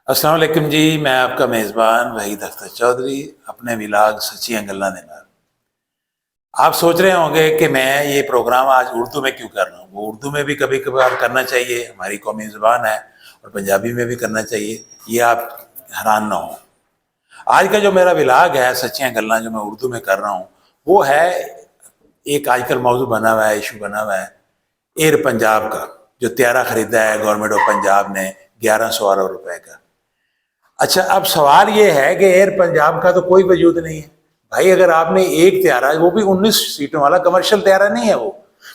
السلام علیکم جی، میں آپ کا میزبان وحید اختر چودھری اپنے ولاگ سچیاں گلاں دے نال۔ آپ سوچ رہے ہوں گے کہ میں یہ پروگرام آج اردو میں کیوں کر رہا ہوں۔ وہ اردو میں بھی کبھی کبھار کرنا چاہیے، ہماری قومی زبان ہے، اور پنجابی میں بھی کرنا چاہیے، یہ آپ حیران نہ ہوں۔ آج کا جو میرا ولاگ ہے سچیاں گلاں، جو میں اردو میں کر رہا ہوں، وہ ہے ایک آج کل موضوع بنا ہوا ہے، ایشو بنا ہوا ہے ایئر پنجاب کا، جو طیارہ خریدا ہے گورنمنٹ آف پنجاب نے 1100 ارب روپے کا۔ اچھا، اب سوال یہ ہے کہ ایئر پنجاب کا تو کوئی وجود نہیں ہے بھائی۔ اگر آپ نے ایک طیارہ، وہ بھی 19 سیٹوں والا کمرشل طیارہ نہیں ہے، وہ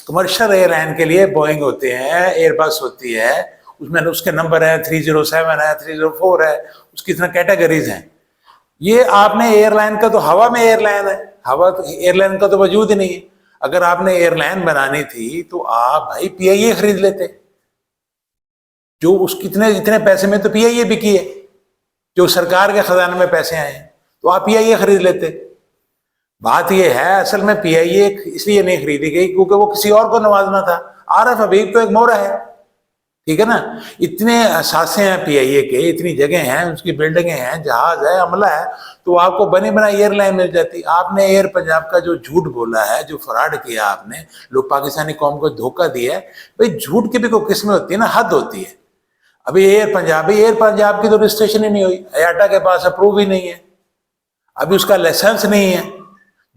کمرشل ایئر لائن کے لیے بوئنگ ہوتے ہیں، ایئر بس ہوتی ہے، اس میں اس کے نمبر ہیں 307 ہے، 304 ہے، اس کی اتنا کیٹیگریز ہیں۔ یہ آپ نے ایئر لائن کا تو ہوا میں ایئر لائن ہے، ہوا ایئر لائن کا تو وجود ہی نہیں ہے۔ اگر آپ نے ایئر لائن بنانی تھی تو آپ بھائی پی آئی اے خرید لیتے، جو اس کتنے اتنے پیسے میں تو پی آئی اے بکی ہے، جو سرکار کے خزانے میں پیسے آئے ہیں، تو آپ پی آئی اے خرید لیتے۔ بات یہ ہے اصل میں پی آئی اے اس لیے نہیں خریدی گئی کیونکہ وہ کسی اور کو نوازنا تھا۔ عارف حبیب تو ایک مورا ہے، ٹھیک ہے نا، اتنے اثاثے ہیں پی آئی اے کے، اتنی جگہ ہیں، اس کی بلڈنگیں ہیں، جہاز ہے، عملہ ہے، تو آپ کو بنی بنا ایئر لائن مل جاتی۔ آپ نے ایئر پنجاب کا جو جھوٹ بولا ہے، جو فراڈ کیا آپ نے، لوگ پاکستانی قوم کو دھوکہ دیا ہے، بھائی جھوٹ کی بھی کوئی قسمیں ہوتی ہے نا، حد ہوتی ہے۔ ابھی ایئر پنجاب کی تو رجسٹریشن ہی نہیں ہوئی، ایاٹا کے پاس اپروو ہی نہیں ہے، ابھی اس کا لائسنس نہیں ہے۔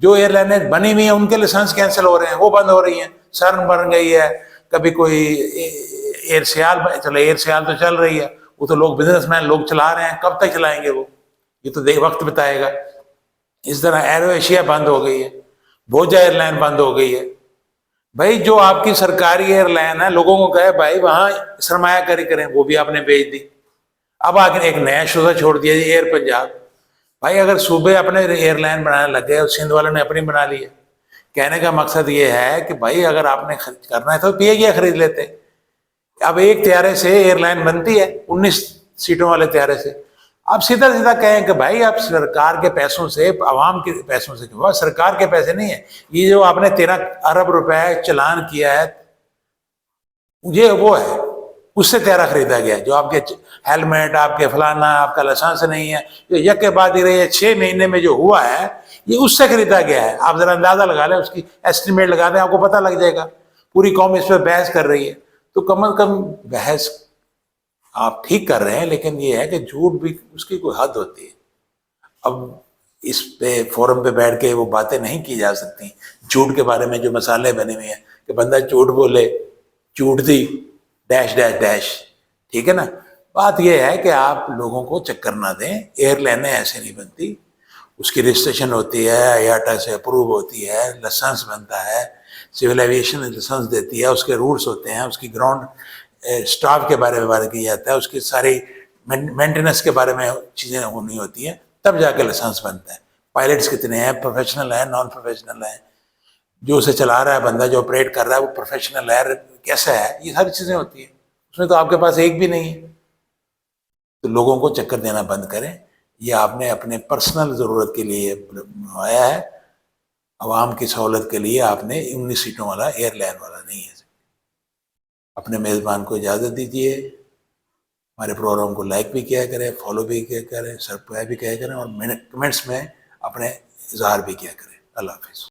جو ایئر لائنیں بنی ہوئی ہیں ان کے لائسنس کینسل ہو رہے ہیں، وہ بند ہو رہی ہیں، سرن بن گئی ہے، کبھی کوئی ایئر سیال، چلے ایئر سیال تو چل رہی ہے، وہ تو لوگ بزنس مین لوگ چلا رہے ہیں، کب تک چلائیں گے وہ، یہ تو وقت بتائے گا۔ اس طرح ایرو ایشیا بند ہو گئی ہے، بوجا ایئر لائن بند ہو گئی ہے۔ بھائی جو آپ کی سرکاری ایئر لائن ہے، لوگوں کو کہے بھائی وہاں سرمایہ کاری کریں، وہ بھی آپ نے بیچ دی۔ اب آگے ایک نیا شعبہ چھوڑ دیا جی ایئر پنجاب۔ بھائی اگر صوبے اپنے ایئر لائن بنانے لگ گئے اور سندھ والوں نے اپنی بنا لی ہے، کہنے کا مقصد یہ ہے کہ بھائی اگر آپ نے کرنا ہے تو پی آئی اے خرید لیتے۔ اب ایک طیارے سے ایئر لائن بنتی ہے 19 سیٹوں والے طیارے سے۔ آپ سیدھا سیدھا کہیں کہ بھائی آپ سرکار کے پیسوں سے، عوام کے پیسوں سے، سرکار کے پیسے نہیں ہیں، یہ جو آپ نے 13 ارب روپے چلان کیا ہے، یہ وہ ہے، اس سے طیارہ خریدا گیا ہے۔ جو آپ کے ہیلمٹ، آپ کے فلانا، آپ کا لائسنس نہیں ہے، جو یک کے بعد ہی رہی ہے 6 مہینے میں جو ہوا ہے، یہ اس سے خریدا گیا ہے۔ آپ ذرا اندازہ لگا لیں، اس کی ایسٹیمیٹ لگا دیں، آپ کو پتہ لگ جائے گا۔ پوری قوم اس پہ بحث کر رہی ہے، تو کم از کم بحث آپ ٹھیک کر رہے ہیں، لیکن یہ ہے کہ جھوٹ بھی اس کی کوئی حد ہوتی ہے۔ اب اس پہ فورم پہ بیٹھ کے وہ باتیں نہیں کی جا سکتی۔ جھوٹ کے بارے میں جو مسالے بنے ہوئے ہیں کہ بندہ جھوٹ بولے، جھوٹ دی ڈیش ڈیش ڈیش، ٹھیک ہے نا۔ بات یہ ہے کہ آپ لوگوں کو چکر نہ دیں، ایئر لائنیں ایسے نہیں بنتی، اس کی رجسٹریشن ہوتی ہے، ایاٹا سے اپروو ہوتی ہے، لائسنس بنتا ہے، سول ایویشن لائسنس دیتی ہے، اس کے رولز ہوتے ہیں، اس کی گراؤنڈ اسٹاف کے بارے میں بات کی جاتا ہے، اس کی ساری مینٹیننس کے بارے میں چیزیں ہونی ہوتی ہیں، تب جا کے لائسنس بنتا ہے۔ پائلٹس کتنے ہیں، پروفیشنل ہیں، نان پروفیشنل ہیں، جو اسے چلا رہا ہے بندہ، جو آپریٹ کر رہا ہے وہ پروفیشنل ہے کیسا ہے، یہ ساری چیزیں ہوتی ہیں۔ اس میں تو آپ کے پاس ایک بھی نہیں ہے، تو لوگوں کو چکر دینا بند کریں۔ یہ آپ نے اپنے پرسنل ضرورت کے لیے آیا ہے، عوام کی سہولت کے لیے آپ نے 19 سیٹوں والا ایئر لائن والا نہیں ہے۔ اپنے میزبان کو اجازت دیجیے، ہمارے پروگرام کو لائک بھی کیا کریں، فالو بھی کیا کریں، سبسکرائب بھی کیا کریں، اور کمنٹس میں اپنے اظہار بھی کیا کریں۔ اللہ حافظ۔